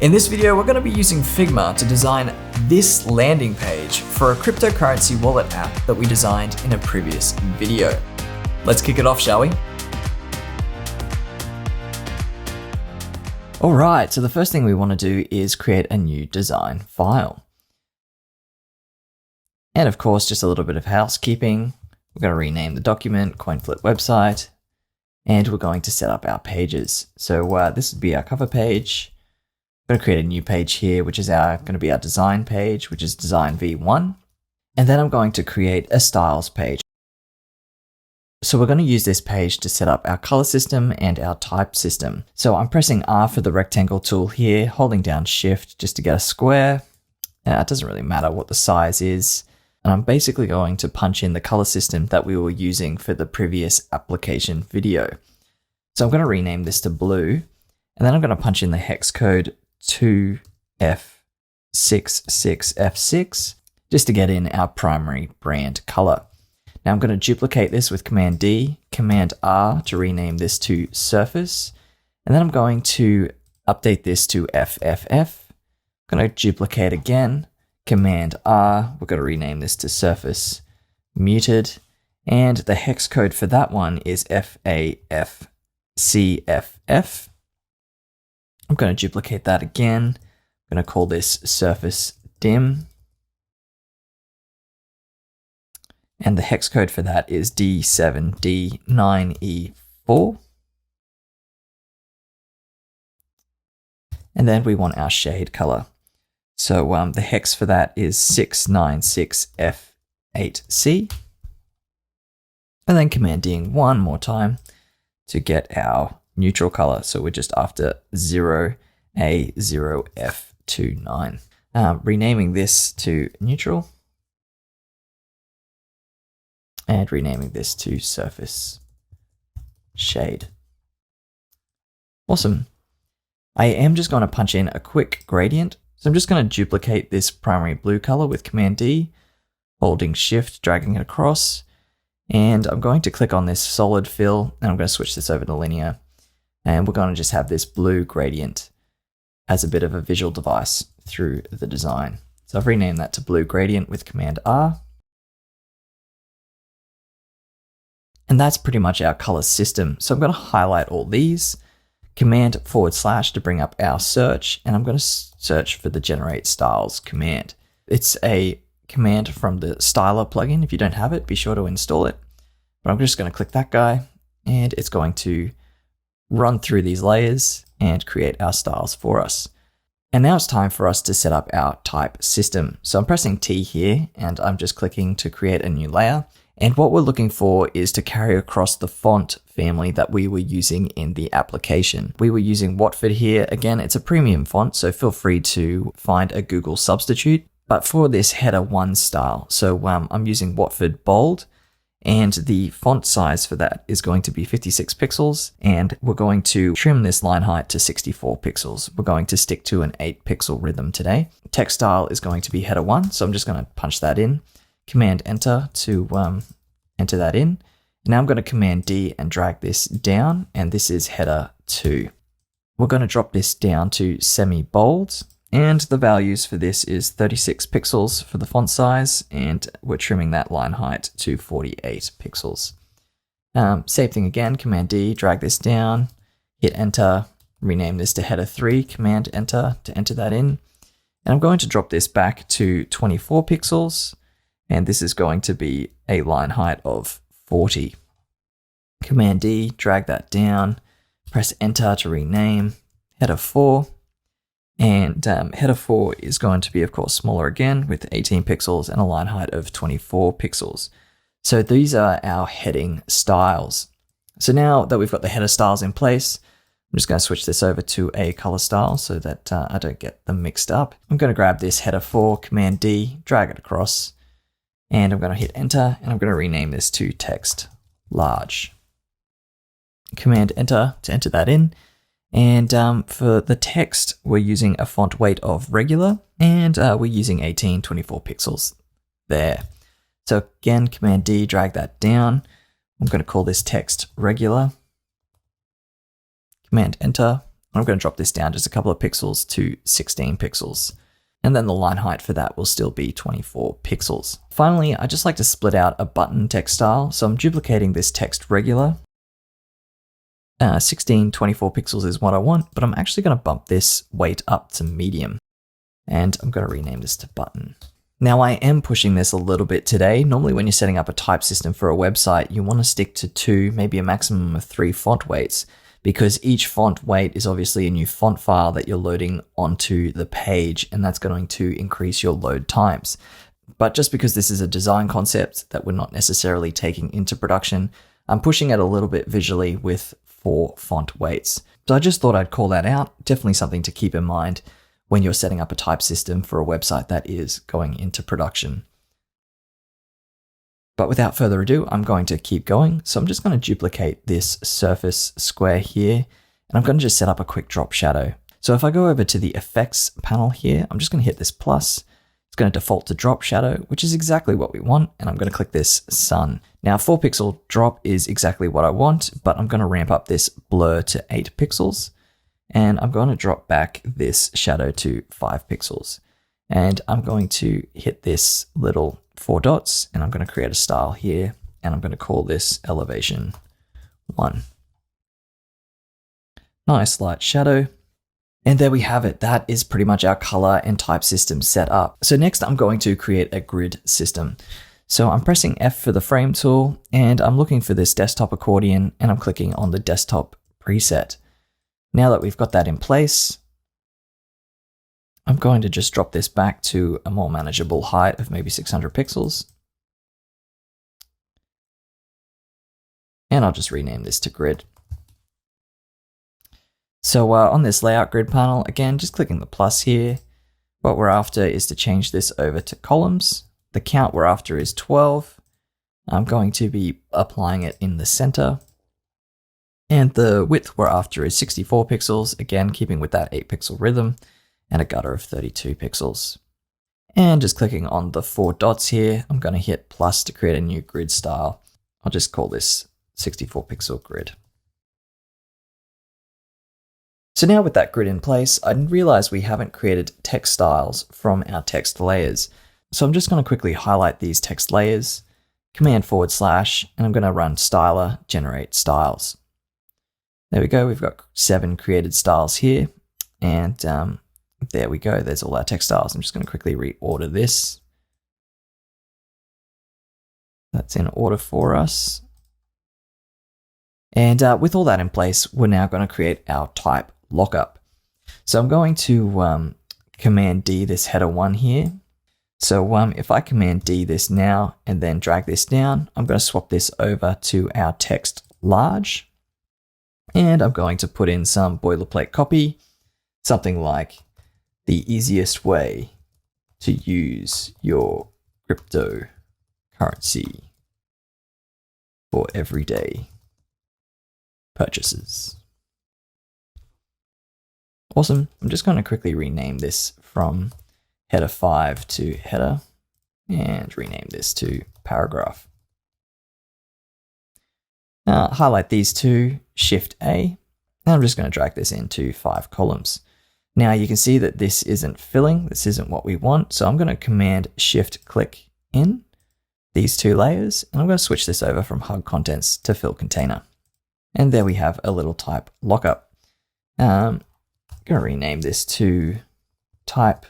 In this video, we're going to be using Figma to design this landing page for a cryptocurrency wallet app that we designed in a previous video. Let's kick it off, shall we? All right, so the first thing we want to do is create a new design file. And of course, just a little bit of housekeeping. We're going to rename the document, CoinFlip website, and we're going to set up our pages. So this would be our cover page. I'm going to create a new page here, which is going to be our design page, which is design v1. And then I'm going to create a styles page. So we're going to use this page to set up our color system and our type system. So I'm pressing R for the rectangle tool here, holding down Shift just to get a square. It doesn't really matter what the size is. And I'm basically going to punch in the color system that we were using for the previous application video. So I'm going to rename this to blue, and then I'm going to punch in the hex code 2F66F6 just to get in our primary brand color. Now I'm going to duplicate this with Command D, Command R to rename this to surface, and then I'm going to update this to FFF. I'm going to duplicate again, Command R, we're going to rename this to surface muted, and the hex code for that one is FAFCFF. I'm going to duplicate that again. I'm going to call this surface dim. And the hex code for that is D7D9E4. And then we want our shade color. So the hex for that is 696F8C. And then Command D'ing one more time to get our neutral color. So we're just after 0A0F29. Renaming this to neutral. And renaming this to surface shade. Awesome. I am just going to punch in a quick gradient. So I'm just going to duplicate this primary blue color with Command D, holding Shift, dragging it across. And I'm going to click on this solid fill, and I'm going to switch this over to linear. And we're going to just have this blue gradient as a bit of a visual device through the design. So I've renamed that to blue gradient with Command R. And that's pretty much our color system. So I'm going to highlight all these, Command / to bring up our search, and I'm going to search for the generate styles command. It's a command from the styler plugin. If you don't have it, be sure to install it. But I'm just going to click that guy, and it's going to run through these layers and create our styles for us. And now it's time for us to set up our type system. So I'm pressing T here, and I'm just clicking to create a new layer. And what we're looking for is to carry across the font family that we were using in the application. We were using Watford here. Again, it's a premium font, so feel free to find a Google substitute. But for this header 1 style, so I'm using Watford Bold, and the font size for that is going to be 56 pixels, and we're going to trim this line height to 64 pixels. We're going to stick to an 8 pixel rhythm today. Text style is going to be header 1, so I'm just going to punch that in. Command Enter to enter that in. Now I'm going to Command D and drag this down, and this is header 2. We're going to drop this down to semi-bold, and the values for this is 36 pixels for the font size, and we're trimming that line height to 48 pixels. Same thing again, Command D, drag this down, hit Enter, rename this to header 3, Command Enter to enter that in. And I'm going to drop this back to 24 pixels, and this is going to be a line height of 40. Command D, drag that down, press Enter to rename, header 4. And header 4 is going to be, of course, smaller again with 18 pixels and a line height of 24 pixels. So these are our heading styles. So now that we've got the header styles in place, I'm just going to switch this over to a color style so that I don't get them mixed up. I'm going to grab this header 4, Command D, drag it across, and I'm going to hit Enter, and I'm going to rename this to text large. Command Enter to enter that in. And for the text, we're using a font weight of regular, and we're using 1824 pixels there. So again, Command D, drag that down. I'm going to call this text regular. Command Enter, I'm going to drop this down just a couple of pixels to 16 pixels. And then the line height for that will still be 24 pixels. Finally, I just like to split out a button text style. So I'm duplicating this text regular. 24 pixels is what I want, but I'm actually going to bump this weight up to medium. And I'm going to rename this to button. Now I am pushing this a little bit today. Normally when you're setting up a type system for a website, you want to stick to 2, maybe a maximum of 3 font weights, because each font weight is obviously a new font file that you're loading onto the page, and that's going to increase your load times. But just because this is a design concept that we're not necessarily taking into production, I'm pushing it a little bit visually with 4 font weights. So I just thought I'd call that out. Definitely something to keep in mind when you're setting up a type system for a website that is going into production. But without further ado, I'm going to keep going. So I'm just going to duplicate this surface square here, and I'm going to just set up a quick drop shadow. So if I go over to the effects panel here, I'm just going to hit this plus. It's going to default to drop shadow, which is exactly what we want. And I'm going to click this sun. Now 4 pixel drop is exactly what I want, but I'm going to ramp up this blur to 8 pixels. And I'm going to drop back this shadow to 5 pixels. And I'm going to hit this little 4 dots, and I'm going to create a style here, and I'm going to call this elevation 1. Nice light shadow. And there we have it. That is pretty much our color and type system set up. So next I'm going to create a grid system. So I'm pressing F for the frame tool, and I'm looking for this desktop accordion, and I'm clicking on the desktop preset. Now that we've got that in place, I'm going to just drop this back to a more manageable height of maybe 600 pixels. And I'll just rename this to grid. So on this layout grid panel, again, just clicking the plus here. What we're after is to change this over to columns. The count we're after is 12. I'm going to be applying it in the center. And the width we're after is 64 pixels, again, keeping with that 8 pixel rhythm, and a gutter of 32 pixels. And just clicking on the 4 dots here, I'm going to hit plus to create a new grid style. I'll just call this 64 pixel grid. So now with that grid in place, I realize we haven't created text styles from our text layers. So I'm just going to quickly highlight these text layers, Command // and I'm going to run styler generate styles. There we go. We've got 7 created styles here. And there we go. There's all our text styles. I'm just going to quickly reorder this. That's in order for us. And with all that in place, we're now going to create our type lockup. So I'm going to Command D this header 1 here. So if I Command D this now and then drag this down, I'm going to swap this over to our text large. And I'm going to put in some boilerplate copy, something like the easiest way to use your cryptocurrency for everyday purchases. Awesome. I'm just going to quickly rename this from header 5 to header and rename this to paragraph. Highlight these two, Shift A, and I'm just going to drag this into 5 columns. Now you can see that this isn't filling, this isn't what we want, so I'm going to Command Shift click in these 2 layers, and I'm going to switch this over from Hug Contents to Fill Container. And there we have a little type lockup. I'm going to rename this to type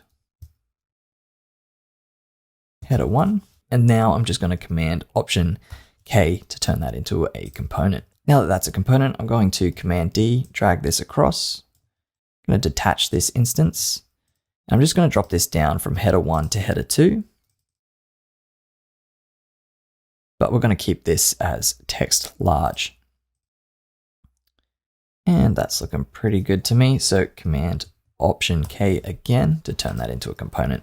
header 1, and now I'm just going to Command Option K to turn that into a component. Now that that's a component, I'm going to Command D, drag this across. I'm going to detach this instance. And I'm just going to drop this down from header 1 to header 2. But we're going to keep this as text large. And that's looking pretty good to me. So Command Option K again to turn that into a component.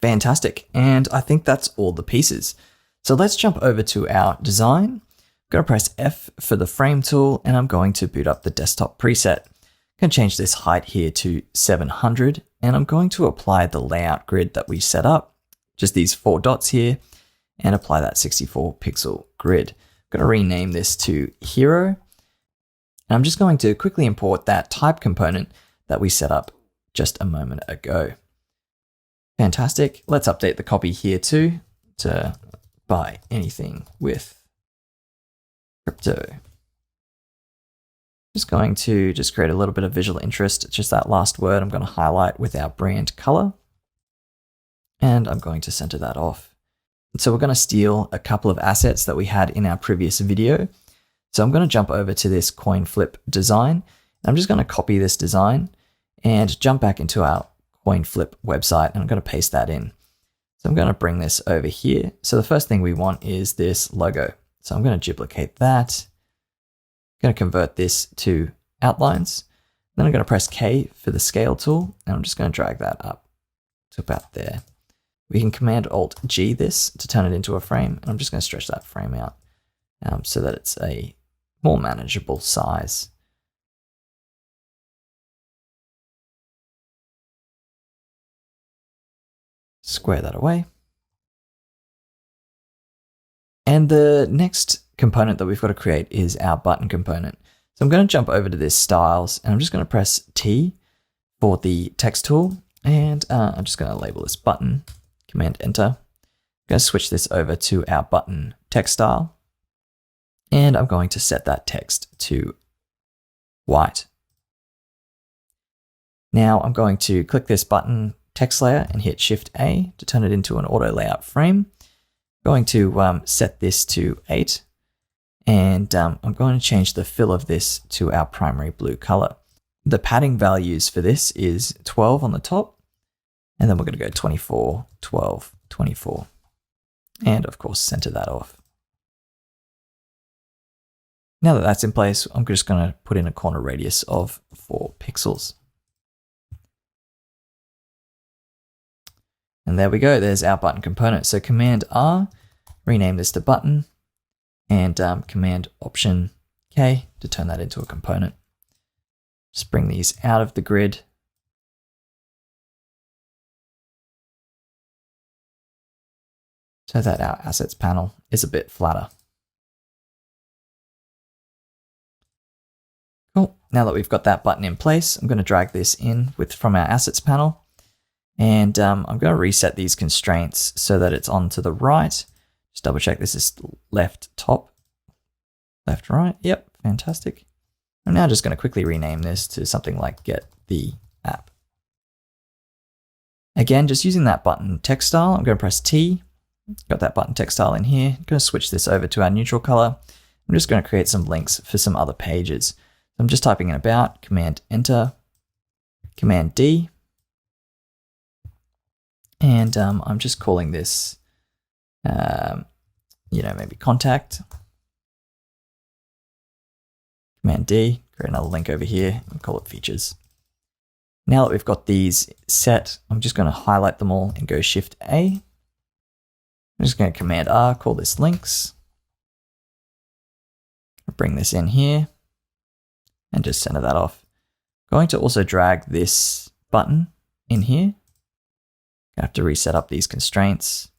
Fantastic. And I think that's all the pieces. So let's jump over to our design. I'm going to press F for the frame tool, and I'm going to boot up the desktop preset. I'm going to change this height here to 700, and I'm going to apply the layout grid that we set up, just these 4 dots here. and apply that 64 pixel grid. I'm going to rename this to Hero. And I'm just going to quickly import that type component that we set up just a moment ago. Fantastic. Let's update the copy here too to buy anything with crypto. Just going to create a little bit of visual interest. Just that last word I'm going to highlight with our brand color. And I'm going to center that off. So we're going to steal a couple of assets that we had in our previous video. So I'm going to jump over to this coin flip design. I'm just going to copy this design and jump back into our coin flip website, and I'm going to paste that in. So I'm going to bring this over here. So the first thing we want is this logo. So I'm going to duplicate that. I'm going to convert this to outlines. Then I'm going to press K for the scale tool, and I'm just going to drag that up to about there. We can Command-Alt-G this to turn it into a frame, and I'm just going to stretch that frame out so that it's a more manageable size. Square that away. And the next component that we've got to create is our button component. So I'm going to jump over to this styles, and I'm just going to press T for the text tool, and I'm just going to label this button, Command Enter. I'm going to switch this over to our button text style, and I'm going to set that text to white. Now I'm going to click this button text layer and hit Shift A to turn it into an auto layout frame. I'm going to set this to 8, and I'm going to change the fill of this to our primary blue color. The padding values for this is 12 on the top, and then we're going to go 24, 12, 24, and of course center that off. Now that that's in place, I'm just going to put in a corner radius of 4 pixels. And there we go, there's our button component. So Command R, rename this to button, and Command Option K to turn that into a component. Just bring these out of the grid. So that our assets panel is a bit flatter. Cool, now that we've got that button in place, I'm going to drag this in from our assets panel. And I'm going to reset these constraints so that it's on to the right. Just double check this is left top, left right. Yep, fantastic. I'm now just going to quickly rename this to something like Get the App. Again, just using that button text style, I'm going to press T. Got that button text style in here. I'm going to switch this over to our neutral color. I'm just going to create some links for some other pages. So I'm just typing in about, Command Enter, Command D. And I'm just calling this, maybe contact. Command D, create another link over here and call it features. Now that we've got these set, I'm just going to highlight them all and go Shift A. I'm just going to Command R, call this links. Bring this in here and just center that off. Going to also drag this button in here. I have to reset up these constraints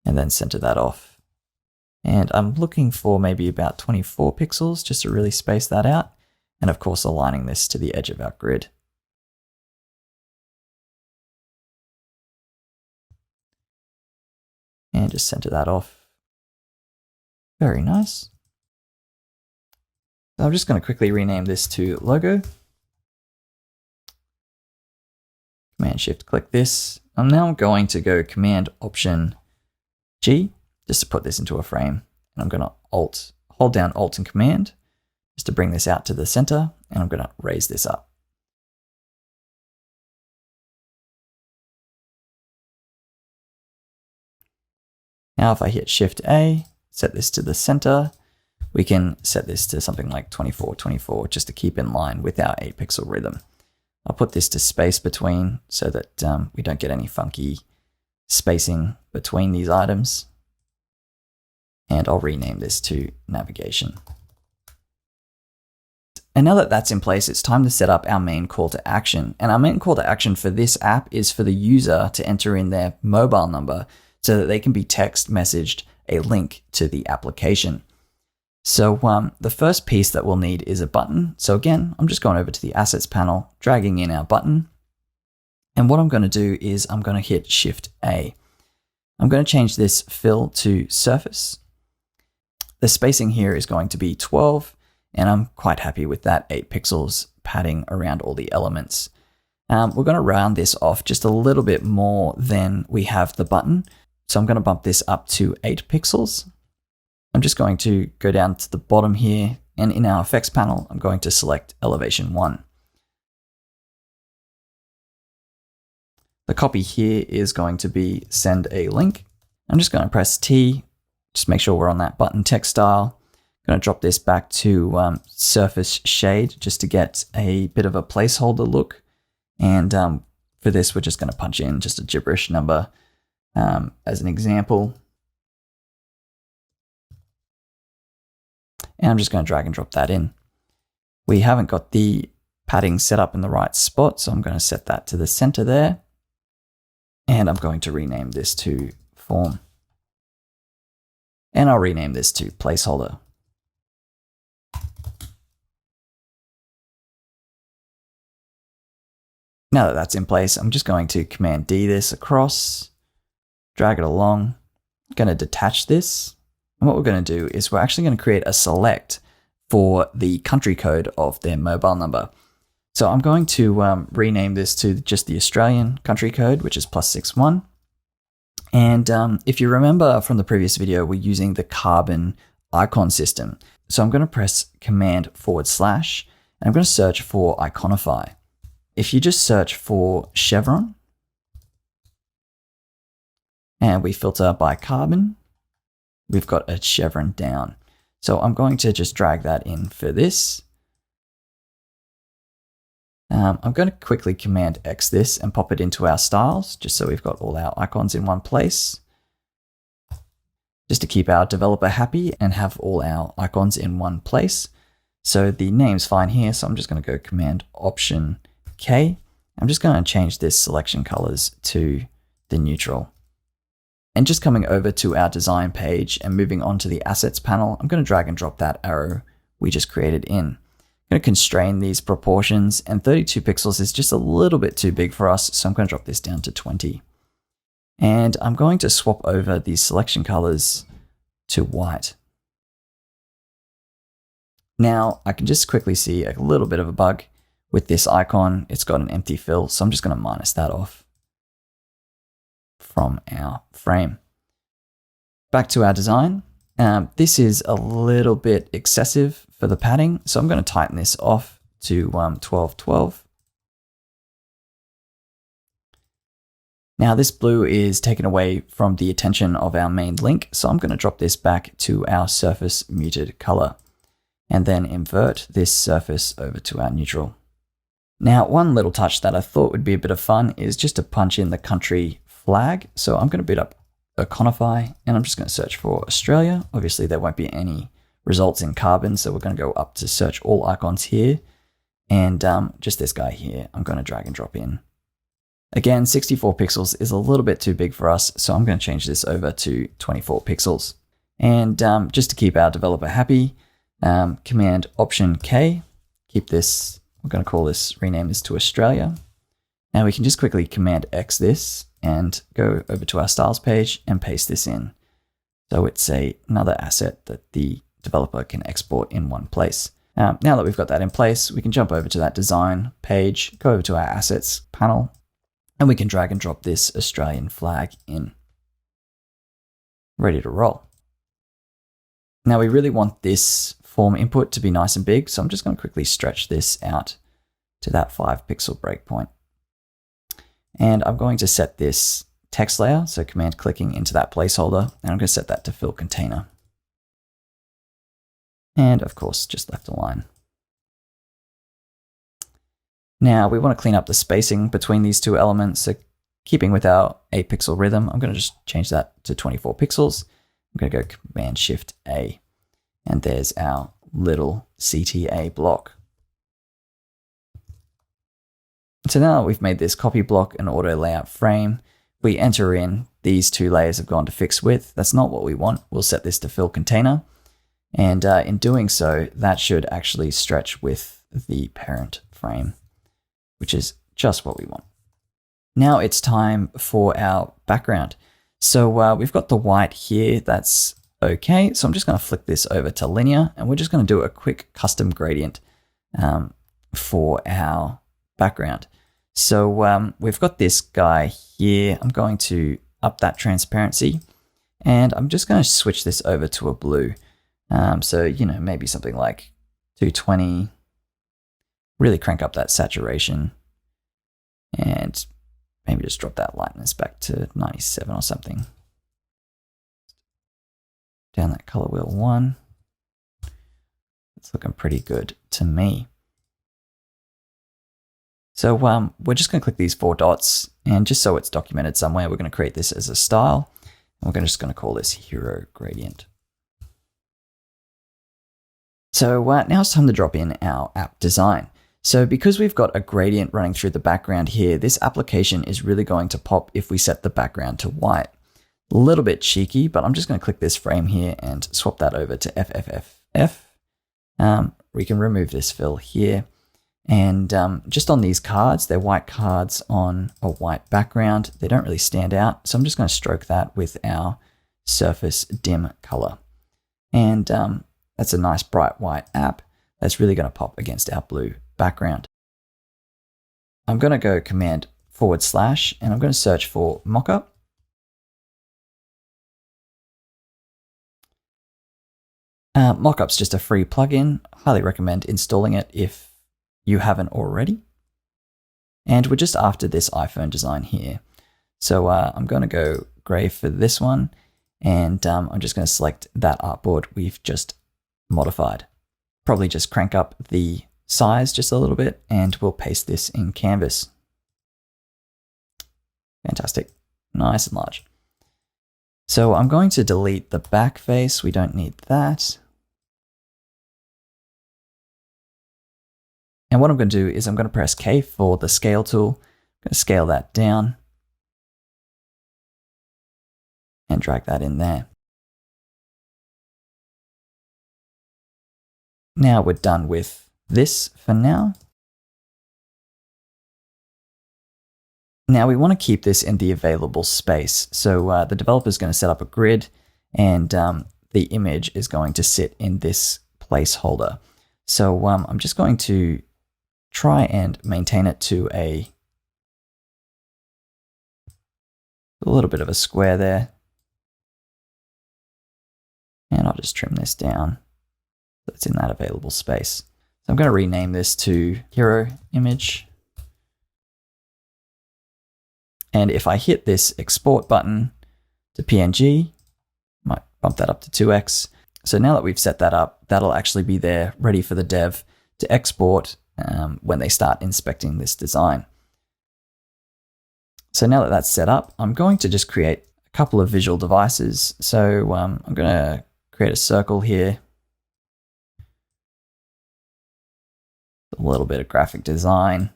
and then center that off. And I'm looking for maybe about 24 pixels just to really space that out. And of course, aligning this to the edge of our grid. And just center that off. Very nice. So I'm just going to quickly rename this to logo. Command Shift click this. I'm now going to go Command Option G just to put this into a frame. And I'm going to hold down Alt and Command just to bring this out to the center. And I'm going to raise this up. Now if I hit Shift A, set this to the center, we can set this to something like 24, 24 just to keep in line with our 8 pixel rhythm. I'll put this to space between so that we don't get any funky spacing between these items. And I'll rename this to navigation. And now that that's in place, it's time to set up our main call to action. And our main call to action for this app is for the user to enter in their mobile number so that they can be text messaged a link to the application. So the first piece that we'll need is a button. So again, I'm just going over to the assets panel, dragging in our button. And what I'm going to do is I'm going to hit Shift A. I'm going to change this fill to surface. The spacing here is going to be 12, and I'm quite happy with that 8 pixels padding around all the elements. We're going to round this off just a little bit more than we have the button. So I'm going to bump this up to 8 pixels. I'm just going to go down to the bottom here, and in our effects panel, I'm going to select elevation 1. The copy here is going to be send a link. I'm just going to press T, just make sure we're on that button text style. I'm going to drop this back to surface shade just to get a bit of a placeholder look. And for this, we're just going to punch in just a gibberish number as an example. And I'm just going to drag and drop that in. We haven't got the padding set up in the right spot, so I'm going to set that to the center there. And I'm going to rename this to form. And I'll rename this to placeholder. Now that that's in place, I'm just going to Command D this across, drag it along. I'm going to detach this. And what we're going to do is we're actually going to create a select for the country code of their mobile number. So I'm going to rename this to just the Australian country code, which is +61. And if you remember from the previous video, we're using the carbon icon system. So I'm going to press Command / and I'm going to search for Iconify. If you just search for chevron and we filter by carbon, we've got a chevron down. So I'm going to just drag that in for this. I'm going to quickly Command X this and pop it into our styles, just so we've got all our icons in one place. Just to keep our developer happy and have all our icons in one place. So the name's fine here, so I'm just going to go Command Option K. I'm just going to change this selection colors to the neutral. And just coming over to our design page and moving on to the assets panel, I'm going to drag and drop that arrow we just created in. I'm going to constrain these proportions, and 32 pixels is just a little bit too big for us, so I'm going to drop this down to 20. And I'm going to swap over these selection colors to white. Now I can just quickly see a little bit of a bug with this icon. It's got an empty fill, so I'm just going to minus that off from our frame. Back to our design. This is a little bit excessive for the padding, so I'm going to tighten this off to 1212. Now this blue is taken away from the attention of our main link, so I'm going to drop this back to our surface muted color and then invert this surface over to our neutral. Now one little touch that I thought would be a bit of fun is just to punch in the country flag. So I'm going to boot up Iconify and I'm just going to search for Australia. Obviously there won't be any results in carbon, so we're going to go up to search all icons here, and just this guy here I'm going to drag and drop in. Again, 64 pixels is a little bit too big for us, so I'm going to change this over to 24 pixels. And just to keep our developer happy, Command Option K, keep this, we're going to call this, rename this to Australia. Now we can just quickly Command X this and go over to our styles page and paste this in. So it's another asset that the developer can export in one place. Now that we've got that in place, we can jump over to that design page, go over to our assets panel, and we can drag and drop this Australian flag in. Ready to roll. Now we really want this form input to be nice and big, so I'm just going to quickly stretch this out to that 5 pixel breakpoint. And I'm going to set this text layer, so command clicking into that placeholder, and I'm going to set that to fill container. And of course, just left align. Now we want to clean up the spacing between these two elements. So keeping with our 8 pixel rhythm, I'm going to just change that to 24 pixels. I'm going to go Command Shift A, and there's our little CTA block. So now we've made this copy block an auto layout frame. we enter in these 2 layers have gone to fixed width. That's not what we want. We'll set this to fill container. And in doing so, that should actually stretch with the parent frame, which is just what we want. Now it's time for our background. So we've got the white here. That's okay. So I'm just going to flick this over to linear, and we're just going to do a quick custom gradient for our background. So we've got this guy here. I'm going to up that transparency, and I'm just going to switch this over to a blue. So, maybe something like 220, really crank up that saturation, and maybe just drop that lightness back to 97 or something. Down that color wheel 1. It's looking pretty good to me. So we're just going to click these 4 dots, and just so it's documented somewhere, we're going to create this as a style, and we're just going to call this hero gradient. So now it's time to drop in our app design. So because we've got a gradient running through the background here, this application is really going to pop if we set the background to white. A little bit cheeky, but I'm just going to click this frame here and swap that over to FFFF. We can remove this fill here. And just on these cards, they're white cards on a white background. They don't really stand out. So I'm just going to stroke that with our surface dim color. And that's a nice bright white app that's really going to pop against our blue background. I'm going to go Command / and I'm going to search for Mockup. Mockup's just a free plugin. Highly recommend installing it if you haven't already. And we're just after this iPhone design here. So I'm going to go gray for this one, and I'm just going to select that artboard we've just modified. Probably just crank up the size just a little bit, and we'll paste this in Canvas. Fantastic. Nice and large. So I'm going to delete the back face. We don't need that. And what I'm going to do is I'm going to press K for the scale tool. I'm going to scale that down and drag that in there. Now we're done with this for now. Now we want to keep this in the available space. So the developer is going to set up a grid, and the image is going to sit in this placeholder. So I'm just going to try and maintain it to a little bit of a square there. And I'll just trim this down so it's in that available space. So I'm going to rename this to hero image. And if I hit this export button to PNG, might bump that up to 2x. So now that we've set that up, that'll actually be there ready for the dev to export when they start inspecting this design. So now that that's set up, I'm going to just create a couple of visual devices. So I'm going to create a circle here. A little bit of graphic design.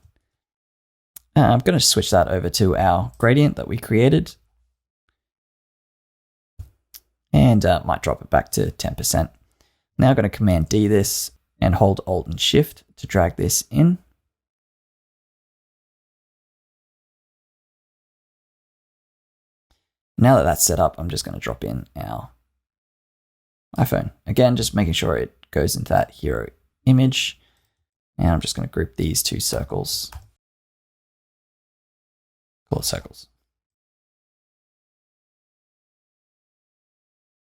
I'm going to switch that over to our gradient that we created. And might drop it back to 10%. Now I'm going to Command D this and hold Alt and Shift to drag this in. Now that that's set up, I'm just going to drop in our iPhone. Again, just making sure it goes into that hero image. And I'm just going to group these 2 circles. Call it circles.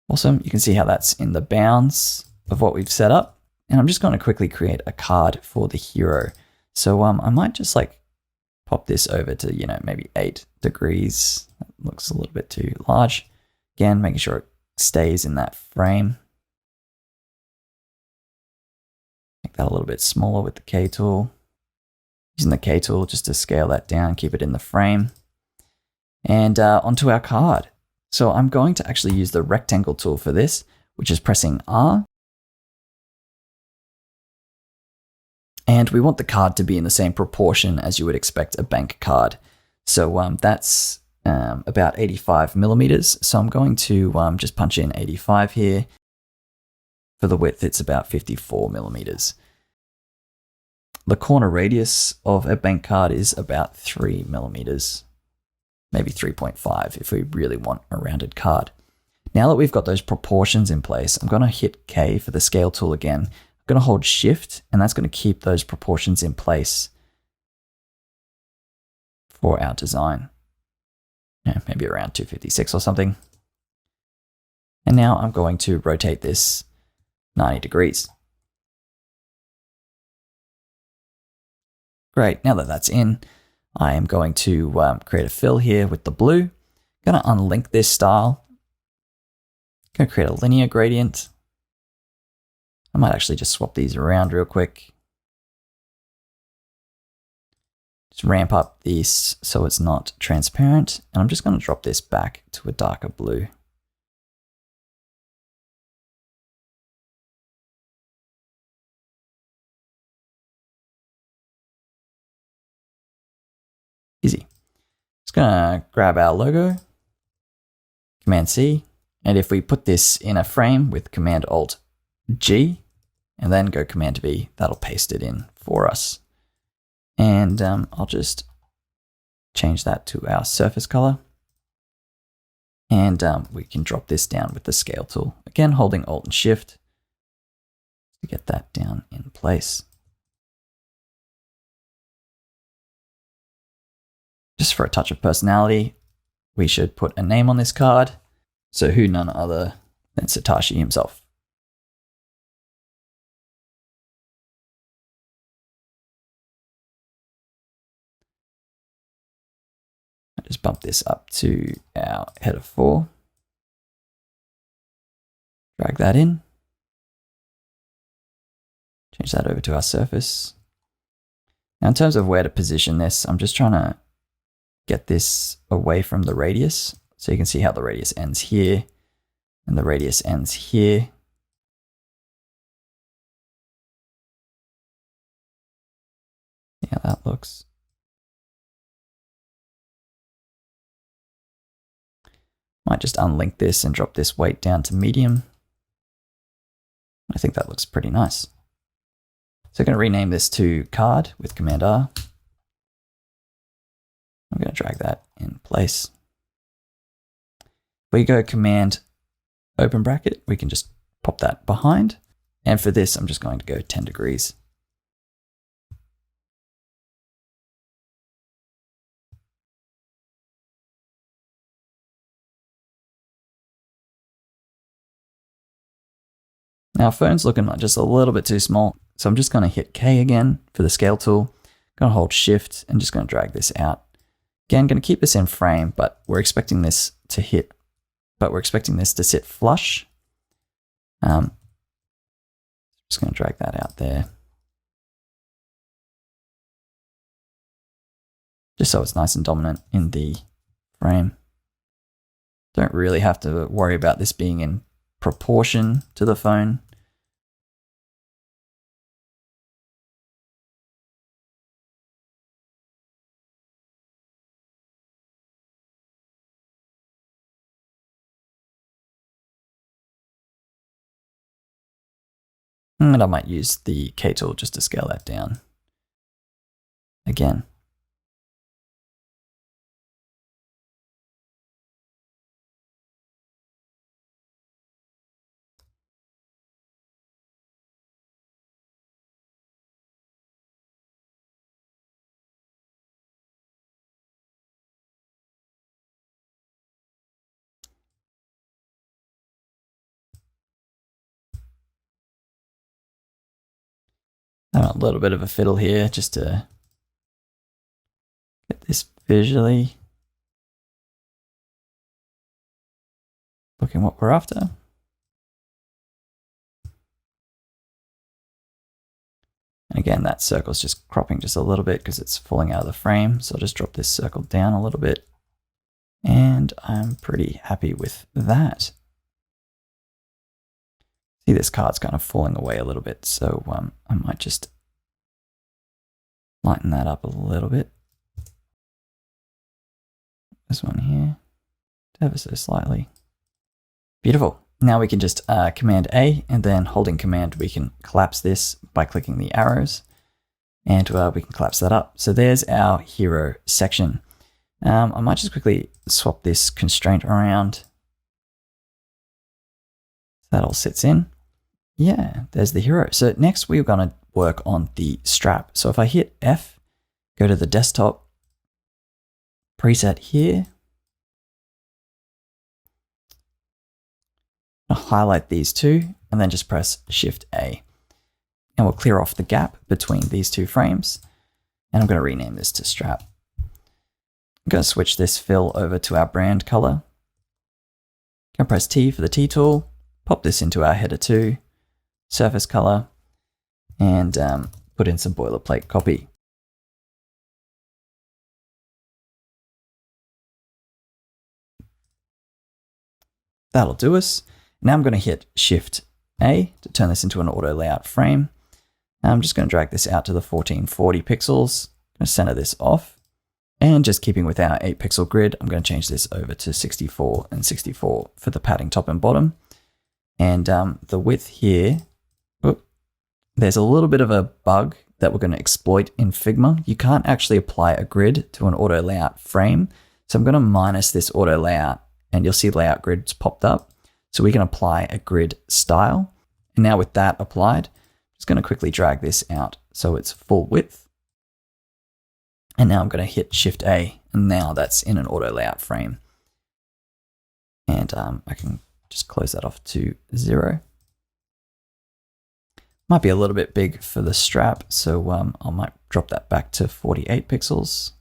Awesome. You can see how that's in the bounds of what we've set up. And I'm just going to quickly create a card for the hero. So I might just pop this over to, maybe 8 degrees. That looks a little bit too large. Again, making sure it stays in that frame. Make that a little bit smaller with the K tool. Using the K tool just to scale that down, keep it in the frame. And onto our card. So I'm going to actually use the rectangle tool for this, which is pressing R. And we want the card to be in the same proportion as you would expect a bank card. So that's about 85 millimeters. So I'm going to just punch in 85 here. For the width, it's about 54 millimeters. The corner radius of a bank card is about 3 millimeters, maybe 3.5 if we really want a rounded card. Now that we've got those proportions in place, I'm going to hit K for the scale tool again. I'm going to hold Shift, and that's going to keep those proportions in place for our design. Maybe around 256 or something. And now I'm going to rotate this 90 degrees. Great, now that that's in, I am going to create a fill here with the blue. I'm going to unlink this style. I'm going to create a linear gradient. I might actually just swap these around real quick. Just ramp up this so it's not transparent. And I'm just going to drop this back to a darker blue. Easy. Just gonna grab our logo, Command C, and if we put this in a frame with Command Alt G, and then go Command V, that'll paste it in for us. And I'll just change that to our surface color. And we can drop this down with the scale tool. Again, holding Alt and Shift to get that down in place. Just for a touch of personality, we should put a name on this card. So who none other than Satoshi himself. I just bump this up to our header 4. Drag that in. Change that over to our surface. Now in terms of where to position this, I'm just trying to get this away from the radius. So you can see how the radius ends here and the radius ends here. See how that looks. Might just unlink this and drop this weight down to medium. I think that looks pretty nice. So I'm going to rename this to card with Command R. I'm going to drag that in place. We go Command open bracket, we can just pop that behind. And for this, I'm just going to go 10 degrees. Now our phone's looking like just a little bit too small. So I'm just going to hit K again for the scale tool. I'm going to hold Shift and just going to drag this out. Again, going to keep this in frame, but we're expecting this to sit flush. Just going to drag that out there. Just so it's nice and dominant in the frame. Don't really have to worry about this being in proportion to the phone. And I might use the K tool just to scale that down again. A little bit of a fiddle here just to get this visually looking what we're after. And again, that circle's just cropping just a little bit because it's falling out of the frame. So I'll just drop this circle down a little bit. And I'm pretty happy with that. See, this card's kind of falling away a little bit. So I might just lighten that up a little bit. this one here, ever so slightly. Beautiful. Now we can just Command A, and then holding Command, we can collapse this by clicking the arrows, and we can collapse that up. So there's our hero section. I might just quickly swap this constraint around. That all sits in. Yeah, there's the hero. So next we're going to work on the strap. So if I hit F, go to the desktop, preset here, I'll highlight these two and then just press Shift A. And we'll clear off the gap between these two frames. And I'm going to rename this to strap. I'm going to switch this fill over to our brand color. I'm going to press T for the T tool, pop this into our header 2, surface color, and put in some boilerplate copy. That'll do us. Now I'm going to hit Shift A to turn this into an auto layout frame. I'm just going to drag this out to the 1440 pixels. I'm going to center this off. And just keeping with our 8 pixel grid, I'm going to change this over to 64 and 64 for the padding top and bottom. And the width here, there's a little bit of a bug that we're going to exploit in Figma. You can't actually apply a grid to an auto layout frame. So I'm going to minus this auto layout, and you'll see layout grids popped up. So we can apply a grid style. And now with that applied, I'm just going to quickly drag this out so it's full width. And now I'm going to hit Shift A, and now that's in an auto layout frame. And I can just close that off to 0. Might be a little bit big for the strap, so I might drop that back to 48 pixels,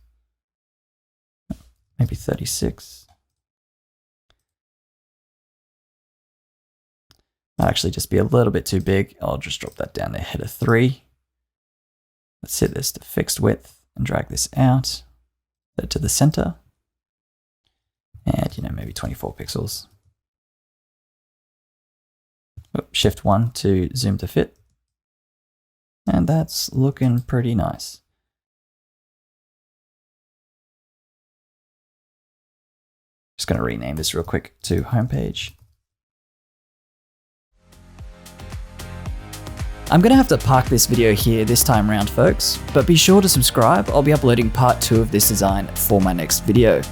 maybe 36. Might actually just be a little bit too big. I'll just drop that down to header 3. Let's set this to fixed width and drag this out to the center. And, maybe 24 pixels. Shift 1 to zoom to fit. And that's looking pretty nice. Just going to rename this real quick to homepage. I'm going to have to park this video here this time around, folks, but be sure to subscribe. I'll be uploading part 2 of this design for my next video.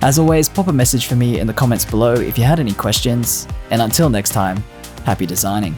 As always, pop a message for me in the comments below if you had any questions, and until next time, happy designing.